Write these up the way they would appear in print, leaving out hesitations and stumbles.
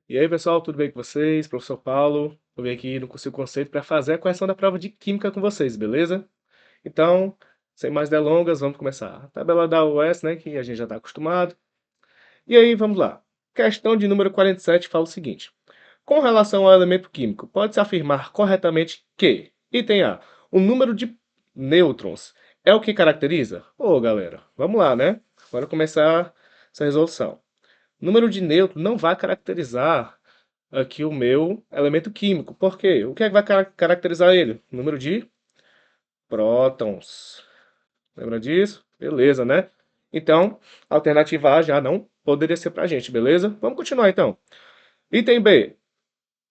E aí, pessoal, tudo bem com vocês? Professor Paulo, eu vim aqui no Curso Conceito para fazer a correção da prova de Química com vocês, beleza? Então, sem mais delongas, vamos começar. A tabela da UES, né, que a gente já está acostumado. E aí, vamos lá. Questão de número 47 fala o seguinte. Com relação ao elemento químico, pode-se afirmar corretamente que, item A, o número de nêutrons é o que caracteriza? Ô, galera, vamos lá, né? Bora começar essa resolução. O número de nêutrons não vai caracterizar aqui o meu elemento químico. Por quê? O que é que vai caracterizar ele? O número de prótons. Lembra disso? Beleza, né? Então, a alternativa A já não poderia ser para a gente, beleza? Vamos continuar então. Item B.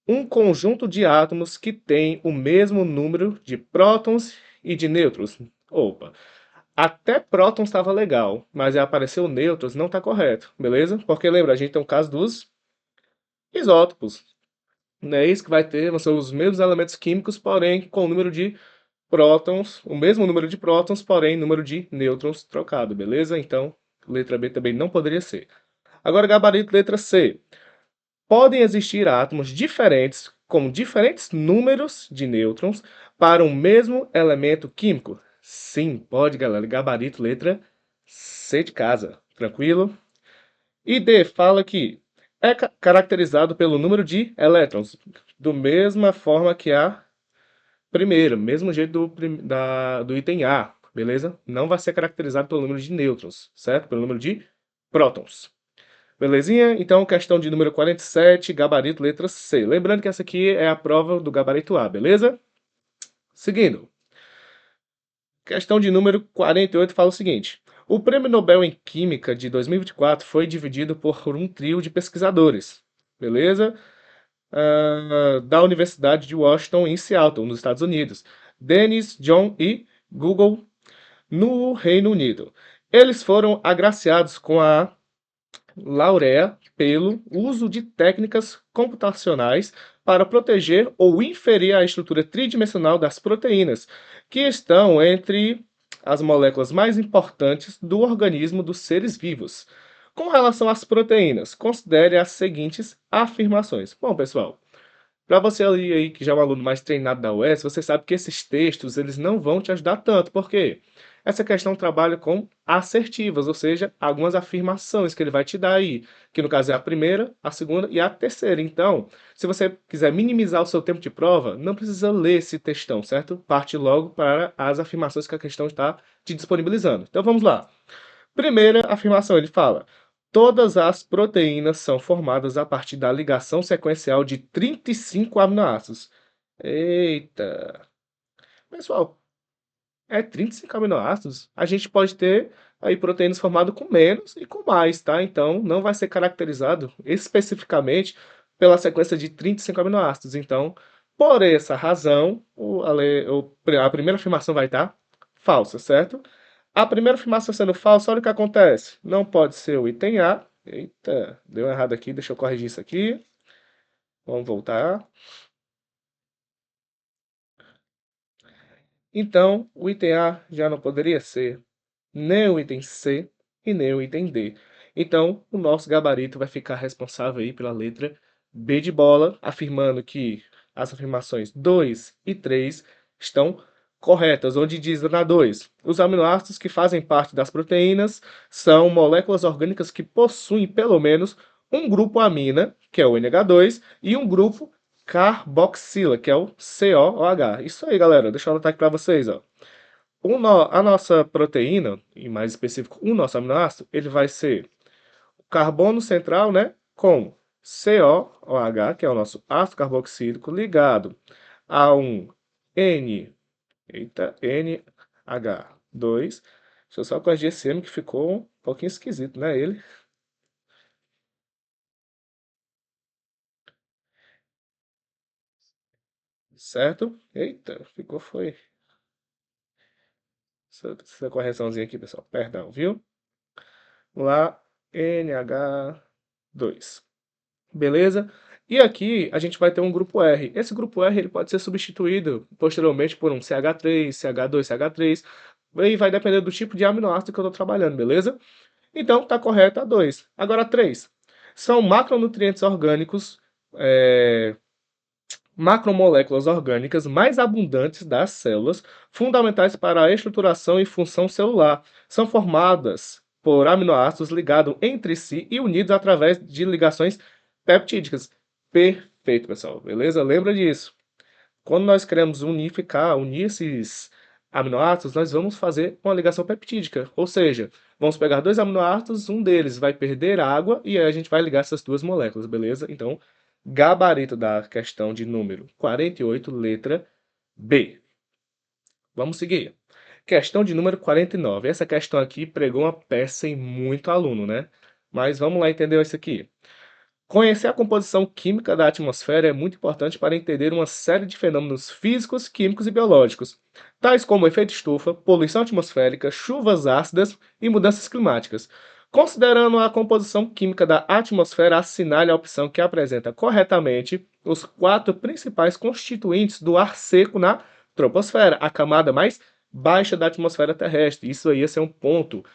Um conjunto de átomos que tem o mesmo número de prótons e de nêutrons. Opa, até prótons estava legal, mas aí apareceu nêutrons, não está correto, beleza? Porque lembra, a gente tem o caso dos isótopos. Não é isso que vai ter, vão ser os mesmos elementos químicos, porém com o número de prótons, o mesmo número de prótons, porém número de nêutrons trocado, beleza? Então, letra B também não poderia ser. Agora, gabarito letra C. Podem existir átomos diferentes com diferentes números de nêutrons para um mesmo elemento químico? Sim, pode, galera. Gabarito letra C de casa. Tranquilo? E D fala que é caracterizado pelo número de elétrons, do mesma forma que a primeira, mesmo jeito do item A, beleza? Não vai ser caracterizado pelo número de nêutrons, certo? Pelo número de prótons. Belezinha? Então, questão de número 47, gabarito letra C. Lembrando que essa aqui é a prova do gabarito A, beleza? Seguindo. Questão de número 48 fala o seguinte. O Prêmio Nobel em Química de 2024 foi dividido por um trio de pesquisadores, beleza? Da Universidade de Washington, em Seattle, nos Estados Unidos. Dennis, John e Google, no Reino Unido. Eles foram agraciados com a laurea pelo uso de técnicas computacionais para proteger ou inferir a estrutura tridimensional das proteínas, que estão entre as moléculas mais importantes do organismo dos seres vivos. Com relação às proteínas, considere as seguintes afirmações. Bom, pessoal, para você ali aí que já é um aluno mais treinado da UES, você sabe que esses textos eles não vão te ajudar tanto, porque essa questão trabalha com assertivas, ou seja, algumas afirmações que ele vai te dar aí, que no caso é a primeira, a segunda e a terceira. Então, se você quiser minimizar o seu tempo de prova, não precisa ler esse textão, certo? Parte logo para as afirmações que a questão está te disponibilizando. Então vamos lá. Primeira afirmação, ele fala: todas as proteínas são formadas a partir da ligação sequencial de 35 aminoácidos. Eita! Pessoal, é 35 aminoácidos? A gente pode ter aí proteínas formadas com menos e com mais, tá? Então, não vai ser caracterizado especificamente pela sequência de 35 aminoácidos. Então, por essa razão, a primeira afirmação vai estar falsa, certo? A primeira afirmação sendo falsa, olha o que acontece. Não pode ser o item A. Eita, deu errado aqui, deixa eu corrigir isso aqui. Vamos voltar. Então, o item A já não poderia ser nem o item C e nem o item D. Então, o nosso gabarito vai ficar responsável aí pela letra B de bola, afirmando que as afirmações 2 e 3 estão corretas, onde diz na 2, os aminoácidos que fazem parte das proteínas são moléculas orgânicas que possuem pelo menos um grupo amina, que é o NH2, e um grupo carboxila, que é o COOH. Isso aí, galera. Deixa eu anotar aqui para vocês, ó. A nossa proteína, e mais específico, o nosso aminoácido, ele vai ser o carbono central, né, com COOH, que é o nosso ácido carboxílico, ligado a um N, eita, NH2. Deixa eu só corrigir esse M que ficou um pouquinho esquisito, né, ele, certo? Eita, ficou, foi essa correçãozinha aqui, pessoal, perdão, viu? Vamos lá, NH2. Beleza? E aqui a gente vai ter um grupo R. Esse grupo R ele pode ser substituído posteriormente por um CH3, CH2, CH3. E vai depender do tipo de aminoácido que eu estou trabalhando, beleza? Então, está correto a 2. Agora, 3. São macronutrientes orgânicos, macromoléculas orgânicas mais abundantes das células, fundamentais para a estruturação e função celular. São formadas por aminoácidos ligados entre si e unidos através de ligações peptídicas. Perfeito, pessoal. Beleza? Lembra disso. Quando nós queremos unir esses aminoácidos, nós vamos fazer uma ligação peptídica. Ou seja, vamos pegar dois aminoácidos, um deles vai perder água e aí a gente vai ligar essas duas moléculas, beleza? Então, gabarito da questão de número 48, letra B. Vamos seguir. Questão de número 49. Essa questão aqui pregou uma peça em muito aluno, né? Mas vamos lá entender isso aqui. Conhecer a composição química da atmosfera é muito importante para entender uma série de fenômenos físicos, químicos e biológicos, tais como efeito estufa, poluição atmosférica, chuvas ácidas e mudanças climáticas. Considerando a composição química da atmosfera, assinale a opção que apresenta corretamente os quatro principais constituintes do ar seco na troposfera, a camada mais baixa da atmosfera terrestre. Isso aí ia ser um ponto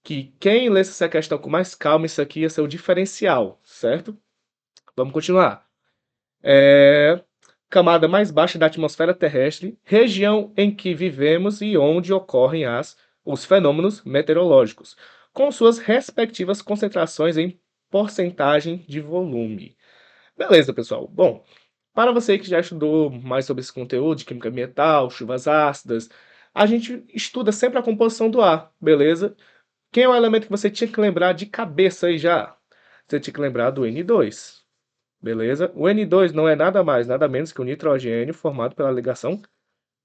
que quem lesse essa questão com mais calma, isso aqui ia ser o diferencial, certo? Vamos continuar. Camada mais baixa da atmosfera terrestre, região em que vivemos e onde ocorrem os fenômenos meteorológicos, com suas respectivas concentrações em porcentagem de volume. Beleza, pessoal. Bom, para você que já estudou mais sobre esse conteúdo de química ambiental, chuvas ácidas, a gente estuda sempre a composição do ar, beleza? Quem é o elemento que você tinha que lembrar de cabeça aí já? Você tinha que lembrar do N2, beleza? O N2 não é nada mais, nada menos que o nitrogênio formado pela ligação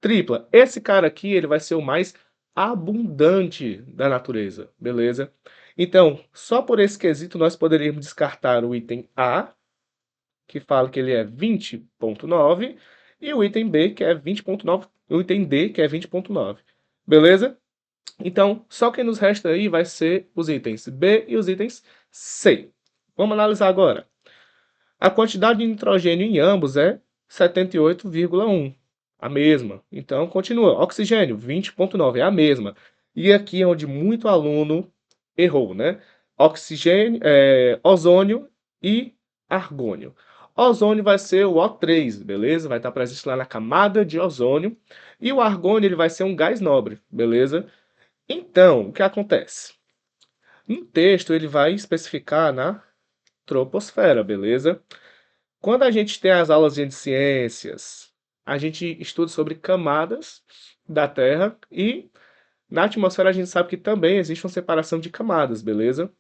tripla. Esse cara aqui, ele vai ser o mais abundante da natureza, beleza? Então, só por esse quesito nós poderíamos descartar o item A, que fala que ele é 20,9, e o item B, que é 20,9, o item D, que é 20,9. Beleza? Então, só quem nos resta aí vai ser os itens B e os itens C. Vamos analisar agora. A quantidade de nitrogênio em ambos é 78,1, a mesma. Então, continua. Oxigênio, 20,9, é a mesma. E aqui é onde muito aluno errou, né? Oxigênio, ozônio e argônio. Ozônio vai ser o O3, beleza? Vai estar presente lá na camada de ozônio. E o argônio ele vai ser um gás nobre, beleza? Então, o que acontece? No texto, ele vai especificar na troposfera, beleza? Quando a gente tem as aulas de ciências, a gente estuda sobre camadas da Terra e na atmosfera a gente sabe que também existe uma separação de camadas, beleza?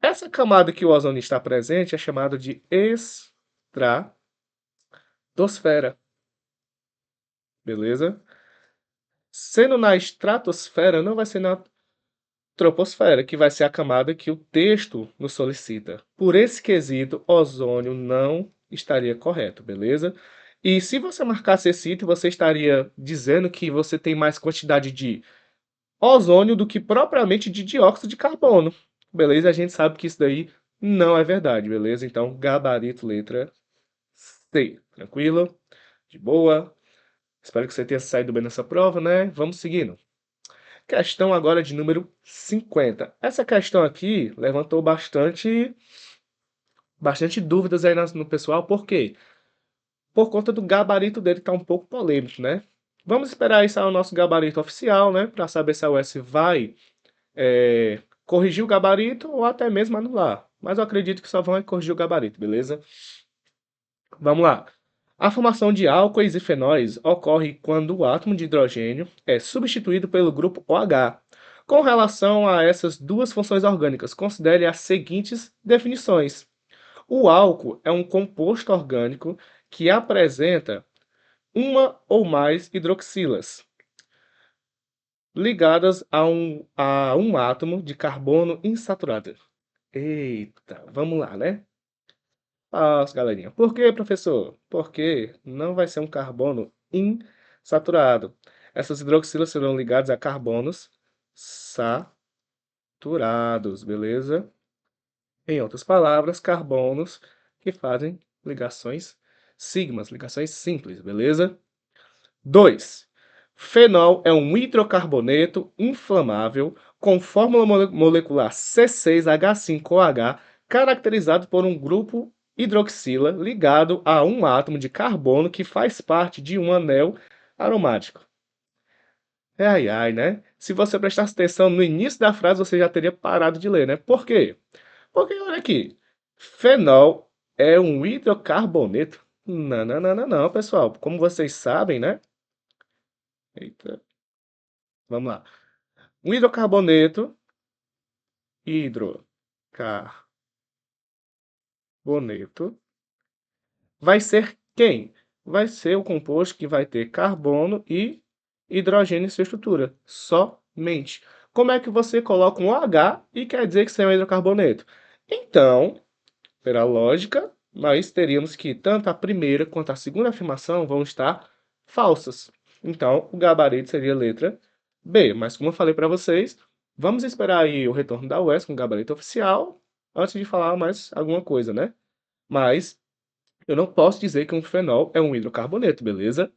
Essa camada que o ozônio está presente é chamada de estratosfera, beleza? Sendo na estratosfera, não vai ser na troposfera, que vai ser a camada que o texto nos solicita. Por esse quesito, ozônio não estaria correto, beleza? E se você marcasse esse item, você estaria dizendo que você tem mais quantidade de ozônio do que propriamente de dióxido de carbono, beleza? A gente sabe que isso daí não é verdade, beleza? Então, gabarito letra C, tranquilo? De boa? Espero que você tenha saído bem nessa prova, né? Vamos seguindo. Questão agora de número 50. Essa questão aqui levantou bastante dúvidas aí no pessoal. Por quê? Por conta do gabarito dele que tá um pouco polêmico, né? Vamos esperar aí sair o nosso gabarito oficial, né? Para saber se a UES vai corrigir o gabarito ou até mesmo anular. Mas eu acredito que só vão corrigir o gabarito, beleza? Vamos lá. A formação de álcoois e fenóis ocorre quando o átomo de hidrogênio é substituído pelo grupo OH. Com relação a essas duas funções orgânicas, considere as seguintes definições. O álcool é um composto orgânico que apresenta uma ou mais hidroxilas ligadas a um átomo de carbono insaturado. Eita, vamos lá, né? Nossa, galerinha. Por quê, professor? Porque não vai ser um carbono insaturado. Essas hidroxilas serão ligadas a carbonos saturados, beleza? Em outras palavras, carbonos que fazem ligações sigmas, ligações simples, beleza? 2. Fenol é um hidrocarboneto inflamável com fórmula molecular C6H5OH caracterizado por um grupo hidroxila ligado a um átomo de carbono que faz parte de um anel aromático. Ai, ai, né? Se você prestasse atenção no início da frase, você já teria parado de ler, né? Por quê? Porque, olha aqui, fenol é um hidrocarboneto? Não, não, não, não, não, pessoal. Como vocês sabem, né? Eita, vamos lá. Um hidrocarboneto, hidrocarboneto, vai ser quem? Vai ser o composto que vai ter carbono e hidrogênio em sua estrutura, somente. Como é que você coloca um H e quer dizer que isso é um hidrocarboneto? Então, pela lógica, nós teríamos que tanto a primeira quanto a segunda afirmação vão estar falsas. Então, o gabarito seria a letra B. Mas como eu falei para vocês, vamos esperar aí o retorno da UES com o gabarito oficial antes de falar mais alguma coisa, né? Mas eu não posso dizer que um fenol é um hidrocarboneto, beleza?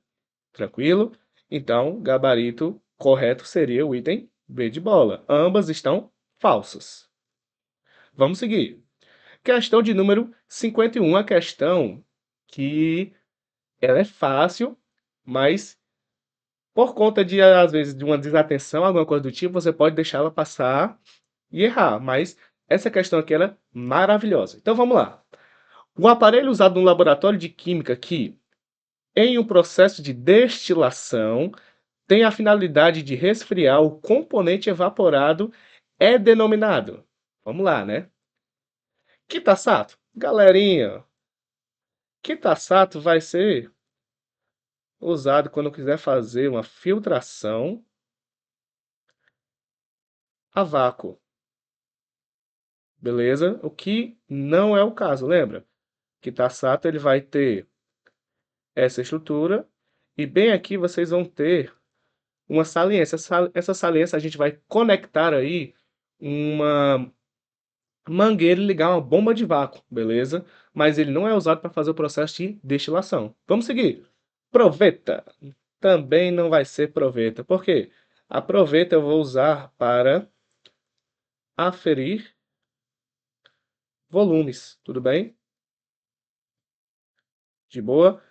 Tranquilo? Então, gabarito correto seria o item B de bola. Ambas estão falsas. Vamos seguir. Questão de número 51, a questão que ela é fácil, mas por conta de, às vezes, de uma desatenção, alguma coisa do tipo, você pode deixar ela passar e errar. Mas essa questão aqui ela é maravilhosa. Então vamos lá. O aparelho usado no laboratório de química que, em um processo de destilação, tem a finalidade de resfriar o componente evaporado é denominado. Vamos lá, né? Kitasato. Galerinha, Kitasato vai ser usado quando quiser fazer uma filtração a vácuo. Beleza? O que não é o caso, lembra? Kitasato ele vai ter essa estrutura e bem aqui vocês vão ter uma saliência. Essa saliência a gente vai conectar aí uma mangueira e ligar uma bomba de vácuo, beleza? Mas ele não é usado para fazer o processo de destilação. Vamos seguir. Proveta. Também não vai ser proveta. Por quê? A proveta eu vou usar para aferir volumes, tudo bem? De boa?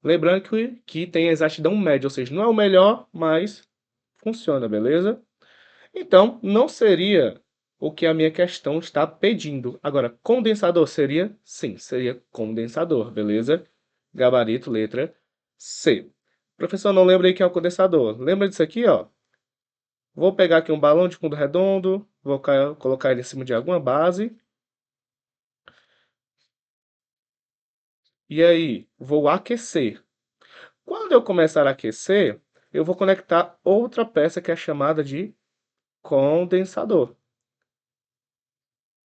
Lembrando que tem a exatidão média, ou seja, não é o melhor, mas funciona, beleza? Então, não seria o que a minha questão está pedindo. Agora, condensador seria? Sim, seria condensador, beleza? Gabarito, letra C. Professor, não lembra aí que é o condensador. Lembra disso aqui, ó? Vou pegar aqui um balão de fundo redondo, vou colocar ele em cima de alguma base. E aí, vou aquecer. Quando eu começar a aquecer, eu vou conectar outra peça que é chamada de condensador,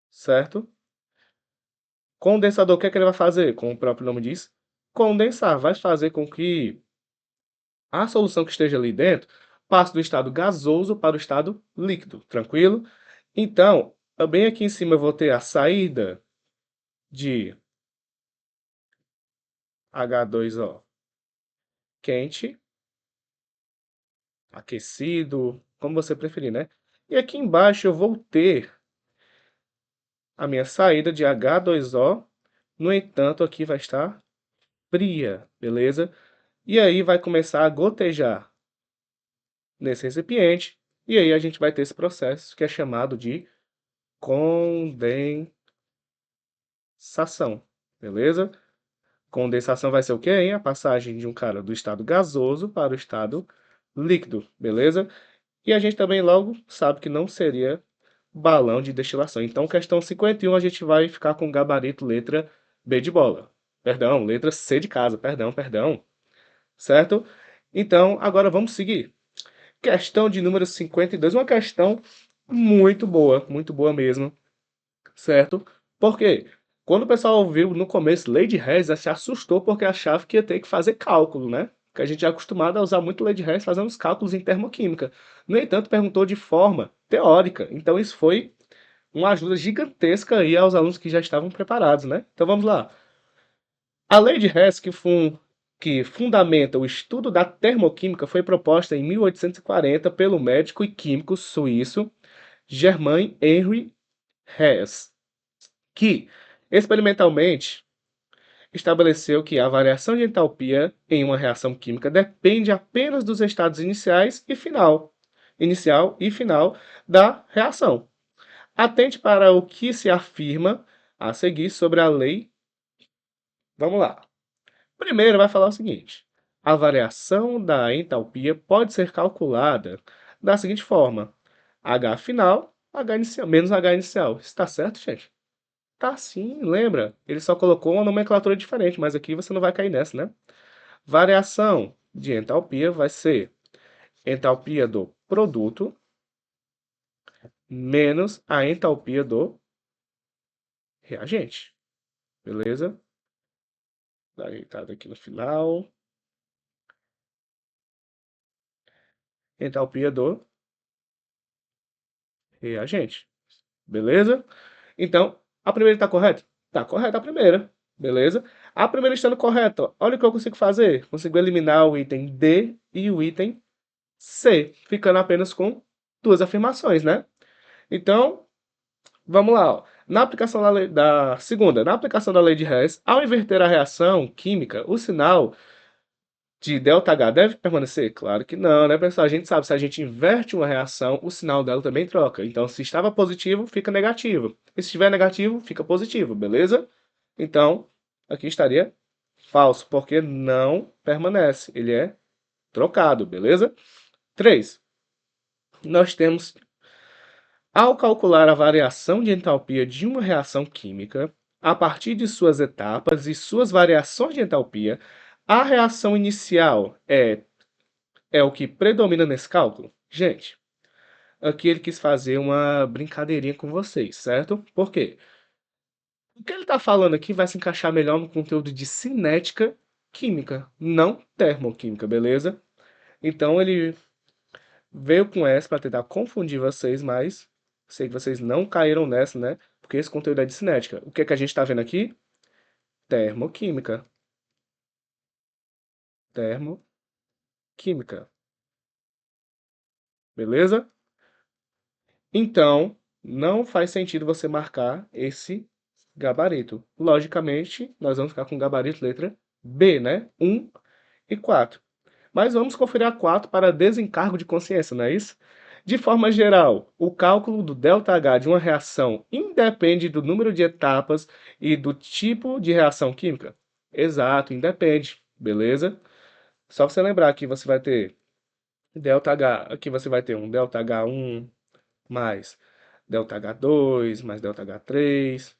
certo? Condensador, o que é que ele vai fazer? Como o próprio nome diz, condensar. Vai fazer com que a solução que esteja ali dentro passe do estado gasoso para o estado líquido, tranquilo? Então, bem aqui em cima eu vou ter a saída de H2O quente, aquecido, como você preferir, né? E aqui embaixo eu vou ter a minha saída de H2O, no entanto, aqui vai estar fria, beleza? E aí vai começar a gotejar nesse recipiente, e aí a gente vai ter esse processo que é chamado de condensação, beleza? Condensação vai ser o quê, hein? A passagem de um cara do estado gasoso para o estado líquido, beleza? E a gente também logo sabe que não seria balão de destilação. Então, questão 51, a gente vai ficar com gabarito letra B de bola. Perdão, letra C de casa, perdão, perdão. Certo? Então, agora vamos seguir. Questão de número 52, uma questão muito boa mesmo, certo? Por quê? Quando o pessoal ouviu no começo Lady Hess, se assustou porque achava que ia ter que fazer cálculo, né? Porque a gente é acostumado a usar muito Lady Hess fazendo os cálculos em termoquímica. No entanto, perguntou de forma teórica. Então isso foi uma ajuda gigantesca aí aos alunos que já estavam preparados, né? Então vamos lá. A lei de Hess, que fundamenta o estudo da termoquímica, foi proposta em 1840 pelo médico e químico suíço Germain Henri Hess. que, experimentalmente, estabeleceu que a variação de entalpia em uma reação química depende apenas dos estados inicial e final da reação. Atente para o que se afirma a seguir sobre a lei. Vamos lá. Primeiro vai falar o seguinte: a variação da entalpia pode ser calculada da seguinte forma: H final, H inicial, menos H inicial. Está certo, gente? Tá sim, lembra? Ele só colocou uma nomenclatura diferente, mas aqui você não vai cair nessa, né? Variação de entalpia vai ser entalpia do produto menos a entalpia do reagente. Beleza? Dá ajeitada aqui no final. Entalpia do reagente. Beleza? Então, a primeira está correta? Está correta a primeira. Beleza? A primeira estando correta, olha o que eu consigo fazer. Consigo eliminar o item D e o item C, ficando apenas com duas afirmações, né? Então, vamos lá. Ó. Na aplicação da segunda, na aplicação da lei de Hess, ao inverter a reação química, o sinal de ΔH deve permanecer? Claro que não, né, pessoal? A gente sabe, se a gente inverte uma reação, o sinal dela também troca. Então, se estava positivo, fica negativo. E se estiver negativo, fica positivo, beleza? Então, aqui estaria falso, porque não permanece. Ele é trocado, beleza? 3. Nós temos, ao calcular a variação de entalpia de uma reação química, a partir de suas etapas e suas variações de entalpia, a reação inicial é o que predomina nesse cálculo? Gente, aqui ele quis fazer uma brincadeirinha com vocês, certo? Por quê? O que ele está falando aqui vai se encaixar melhor no conteúdo de cinética química, não termoquímica, beleza? Então ele veio com essa para tentar confundir vocês, mas sei que vocês não caíram nessa, né? Porque esse conteúdo é de cinética. O que é que a gente está vendo aqui? Termoquímica. Termoquímica. Beleza? Então, não faz sentido você marcar esse gabarito. Logicamente, nós vamos ficar com o gabarito letra B, né? 1 e 4. Mas vamos conferir a 4 para desencargo de consciência, não é isso? De forma geral, o cálculo do ΔH de uma reação independe do número de etapas e do tipo de reação química? Exato, independe, beleza? Só você lembrar que você vai ter ΔH, aqui você vai ter um ΔH1 mais ΔH2 mais ΔH3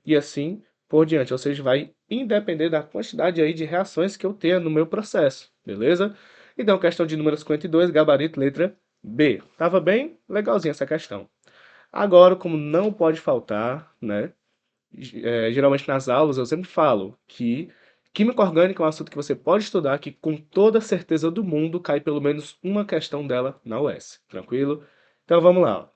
e assim por diante. Ou seja, vai independer da quantidade aí de reações que eu tenha no meu processo, beleza? Então, questão de número 52, gabarito letra B. Tava bem legalzinha essa questão. Agora, como não pode faltar, né? Geralmente nas aulas eu sempre falo que química orgânica é um assunto que você pode estudar, que com toda certeza do mundo cai pelo menos uma questão dela na UES. Tranquilo? Então vamos lá.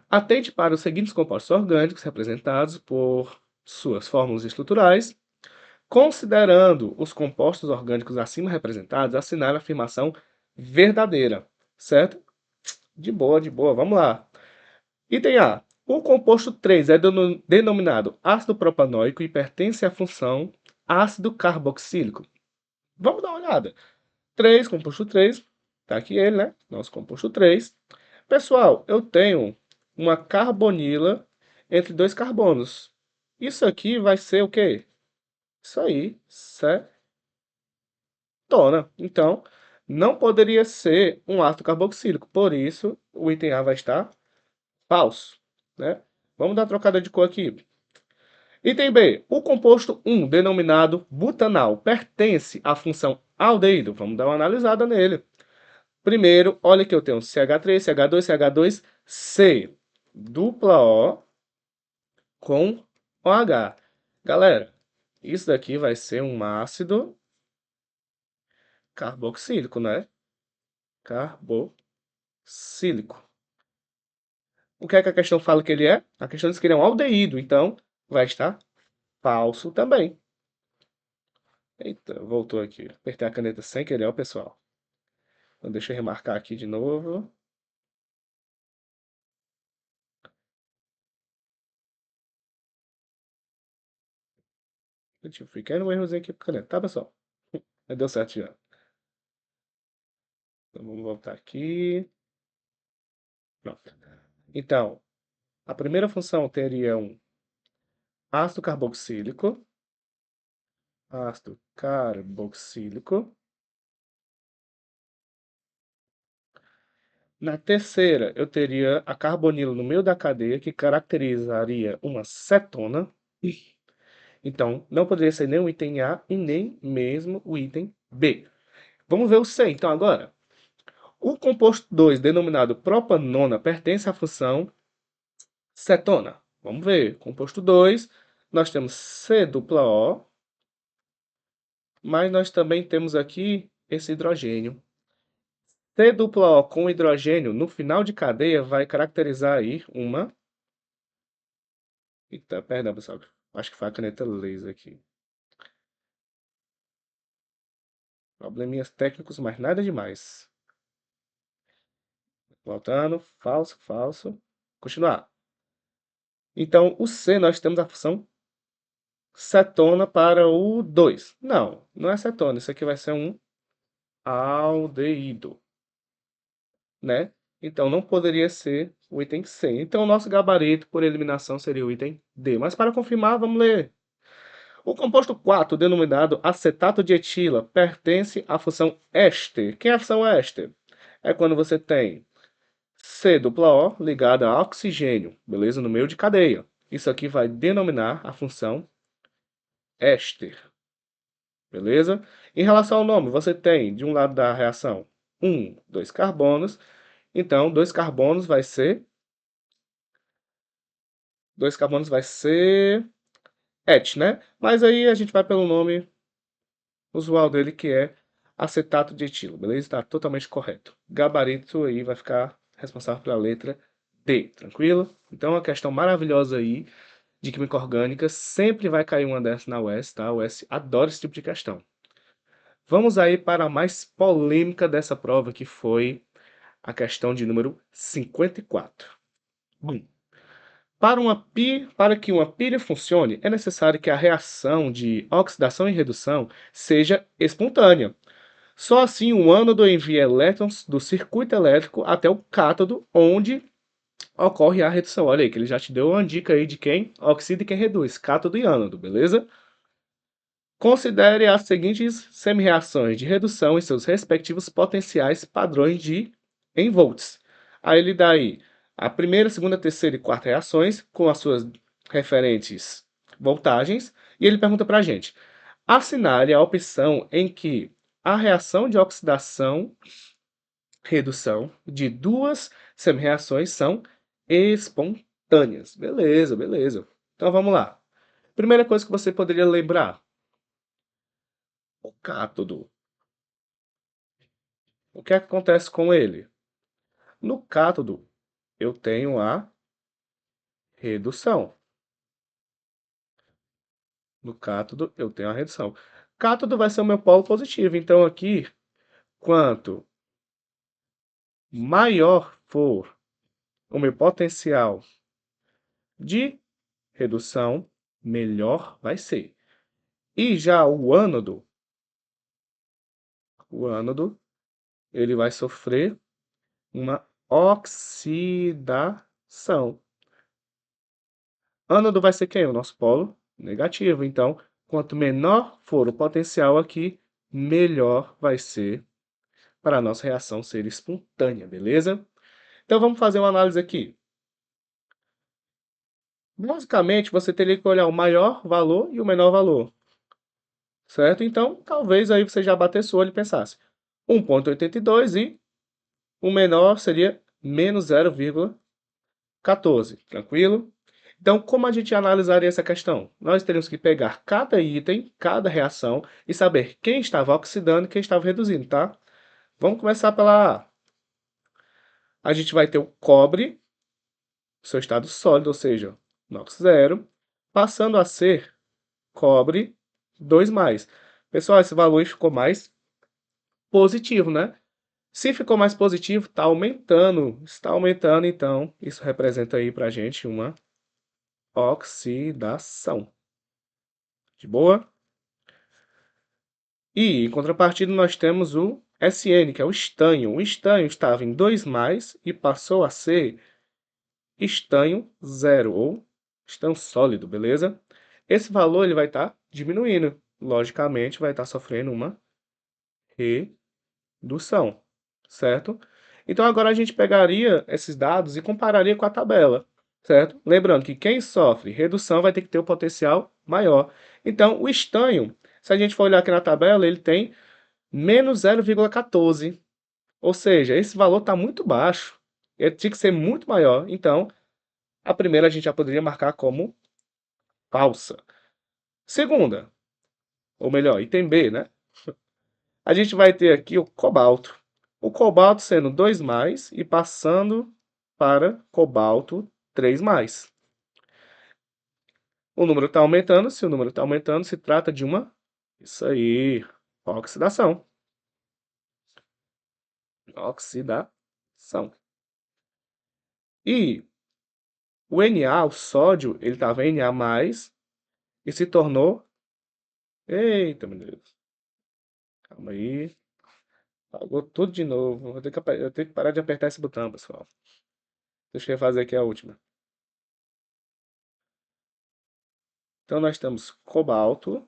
Atente para os seguintes compostos orgânicos representados por suas fórmulas estruturais. Considerando os compostos orgânicos acima representados, assinale a afirmação verdadeira, certo? De boa, vamos lá. Item A. O composto 3 é denominado ácido propanóico e pertence à função ácido carboxílico. Vamos dar uma olhada. 3, composto 3, tá aqui ele, né? Nosso composto 3. Pessoal, eu tenho uma carbonila entre dois carbonos. Isso aqui vai ser o quê? Isso aí, cetona. Então, não poderia ser um ácido carboxílico. Por isso, o item A vai estar falso, né? Vamos dar uma trocada de cor aqui. Item B. O composto 1, denominado butanal, pertence à função aldeído. Vamos dar uma analisada nele. Primeiro, olha que eu tenho CH3, CH2, CH2C. Dupla O com OH. Galera, isso daqui vai ser um ácido carboxílico, né? Carboxílico. O que é que a questão fala que ele é? A questão diz que ele é um aldeído, então vai estar falso também. Eita, voltou aqui. Apertei a caneta sem querer, ó, pessoal. Então deixa eu remarcar aqui de novo. Eu tive um pequeno errozinho aqui com a caneta, tá, pessoal? Mas deu certo já. Então, vamos voltar aqui. Pronto. Então, a primeira função teria um ácido carboxílico. Ácido carboxílico. Na terceira, eu teria a carbonila no meio da cadeia, que caracterizaria uma cetona. Então, não poderia ser nem o item A e nem mesmo o item B. Vamos ver o C, então, agora. O composto 2, denominado propanona, pertence à função cetona. Vamos ver. Composto 2, nós temos C dupla O, mas nós também temos aqui esse hidrogênio. C dupla O com hidrogênio no final de cadeia vai caracterizar aí uma... Eita, perdão, pessoal. Acho que foi a caneta laser aqui. Probleminhas técnicos, mas nada demais. Voltando, falso, falso. Continuar. Então, o C, nós temos a função cetona para o 2. Não, não é cetona. Isso aqui vai ser um aldeído, né? Então, não poderia ser o item C. Então, o nosso gabarito, por eliminação, seria o item D. Mas, para confirmar, vamos ler. O composto 4, denominado acetato de etila, pertence à função éster. Quem é a função éster? É quando você tem C dupla O ligada a oxigênio, beleza? No meio de cadeia. Isso aqui vai denominar a função éster, beleza? Em relação ao nome, você tem de um lado da reação dois carbonos. Então, dois carbonos vai ser et, né? Mas aí a gente vai pelo nome usual dele, que é acetato de etilo, beleza? Está totalmente correto. Gabarito aí vai ficar responsável pela letra D, tranquilo? Então, uma questão maravilhosa aí de química orgânica, sempre vai cair uma dessas na UES, tá? A UES adora esse tipo de questão. Vamos aí para a mais polêmica dessa prova, que foi a questão de número 54. Bom, para que uma pilha funcione, é necessário que a reação de oxidação e redução seja espontânea. Só assim o ânodo envia elétrons do circuito elétrico até o cátodo, onde ocorre a redução. Olha aí, que ele já te deu uma dica aí de quem oxida e quem reduz, cátodo e ânodo, beleza? Considere as seguintes semi-reações de redução e seus respectivos potenciais padrões em volts. Aí ele dá aí a primeira, segunda, terceira e quarta reações com as suas referentes voltagens. E ele pergunta para a gente, assinale a opção em que a reação de oxidação-redução de duas semi-reações são espontâneas. Beleza, beleza. Então vamos lá. Primeira coisa que você poderia lembrar, o cátodo. O que acontece com ele? No cátodo, eu tenho a redução. No cátodo, eu tenho a redução. Cátodo vai ser o meu polo positivo. Então, aqui, quanto maior for o meu potencial de redução, melhor vai ser. E já o ânodo, ele vai sofrer uma oxidação. Ânodo vai ser quem? O nosso polo negativo. Então, quanto menor for o potencial aqui, melhor vai ser para a nossa reação ser espontânea, beleza? Então, vamos fazer uma análise aqui. Basicamente, você teria que olhar o maior valor e o menor valor, certo? Então, talvez aí você já batesse o olho e pensasse 1,82 e o menor seria menos 0,14, tranquilo? Então, como a gente analisaria essa questão? Nós teríamos que pegar cada item, cada reação e saber quem estava oxidando e quem estava reduzindo, tá? Vamos começar pela A. A gente vai ter o cobre, seu estado sólido, ou seja, NOx zero, passando a ser cobre 2+. Pessoal, esse valor ficou mais positivo, né? Se ficou mais positivo, está aumentando, então isso representa aí para a gente uma oxidação. De boa? E, em contrapartida, nós temos o SN, que é o estanho. O estanho estava em 2 e passou a ser estanho zero, ou estanho sólido, beleza? Esse valor ele vai estar diminuindo. Logicamente, vai estar sofrendo uma redução, certo? Então, agora a gente pegaria esses dados e compararia com a tabela, certo? Lembrando que quem sofre redução vai ter que ter o potencial maior. Então, o estanho, se a gente for olhar aqui na tabela, ele tem menos 0,14. Ou seja, esse valor está muito baixo. Ele tinha que ser muito maior. Então, a primeira a gente já poderia marcar como falsa. Segunda, ou melhor, item B, né? A gente vai ter aqui o cobalto. O cobalto sendo 2 e passando para cobalto 3 O número está aumentando. Se o número está aumentando, se trata de uma... Isso aí, oxidação. Oxidação. E o Na, o sódio, ele estava Na+, e se tornou... Eita, meu Deus. Calma aí. Apagou tudo de novo. Eu tenho que parar de apertar esse botão, pessoal. Deixa eu fazer aqui a última. Então, nós temos cobalto,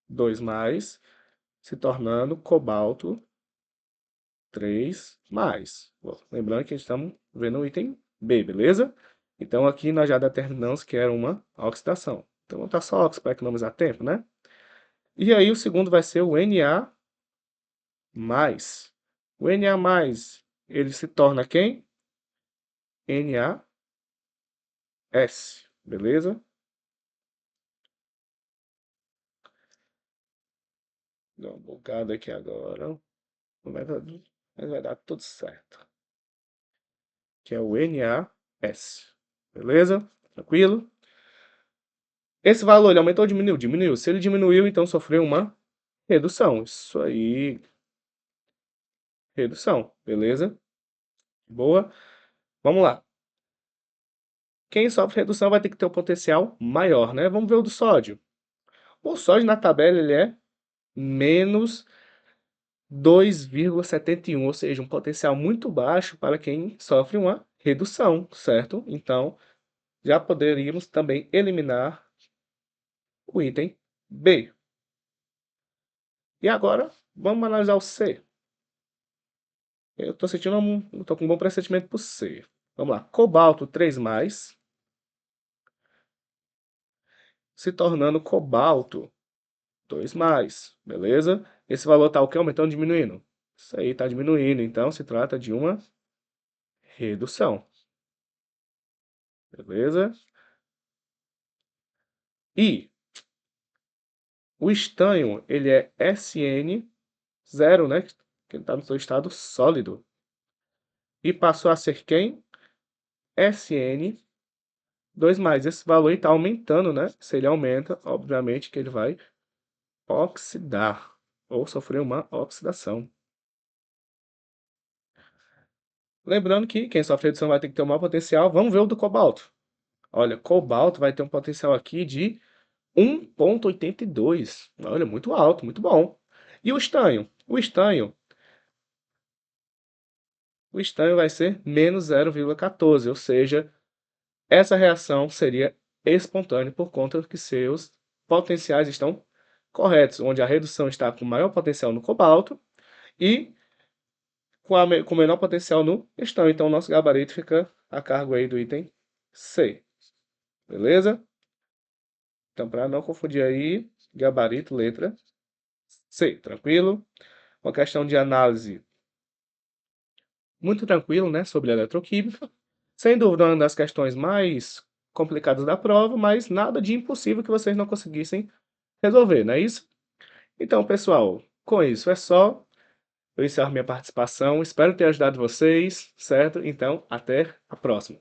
2 se tornando cobalto 3 Bom, lembrando que estamos vendo o item B, beleza? Então, aqui nós já determinamos que era uma oxidação. Então, vamos botar só ox para economizar tempo, né? E aí, o segundo vai ser o Na+. O Na+, ele se torna quem? NaS, beleza? Dá uma bugada aqui agora. Mas vai dar tudo certo. Que é o NaS. Beleza? Tranquilo? Esse valor ele aumentou ou diminuiu? Diminuiu. Se ele diminuiu, então sofreu uma redução. Isso aí. Redução. Beleza? Boa. Vamos lá. Quem sofre redução vai ter que ter um potencial maior, né? Vamos ver o do sódio. O sódio na tabela ele é menos 2,71, ou seja, um potencial muito baixo para quem sofre uma redução, certo? Então, já poderíamos também eliminar o item B. E agora, vamos analisar o C. Eu estou sentindo tô com um bom pressentimento para o C. Vamos lá, cobalto 3+, se tornando cobalto 2+, beleza? Esse valor está o quê? Aumentando ou diminuindo? Isso aí está diminuindo, então se trata de uma redução, beleza? E o estanho, ele é SN0, né? Que está no seu estado sólido. E passou a ser quem? SN2+. Esse valor está aumentando, né? Se ele aumenta, obviamente que ele vai oxidar ou sofrer uma oxidação. Lembrando que quem sofre redução vai ter que ter um maior potencial. Vamos ver o do cobalto. Olha, cobalto vai ter um potencial aqui de 1,82. Olha, muito alto, muito bom. E o estanho? O estanho vai ser menos 0,14, ou seja, essa reação seria espontânea por conta que seus potenciais estão corretos, onde a redução está com maior potencial no cobalto e com menor potencial no estanho. Então, o nosso gabarito fica a cargo aí do item C. Beleza? Então, para não confundir aí, gabarito, letra C. Tranquilo? Uma questão de análise muito tranquilo, né, sobre eletroquímica. Sem dúvida, uma das questões mais complicadas da prova, mas nada de impossível que vocês não conseguissem resolver, não é isso? Então, pessoal, com isso é só. Eu encerro minha participação. Espero ter ajudado vocês, certo? Então, até a próxima.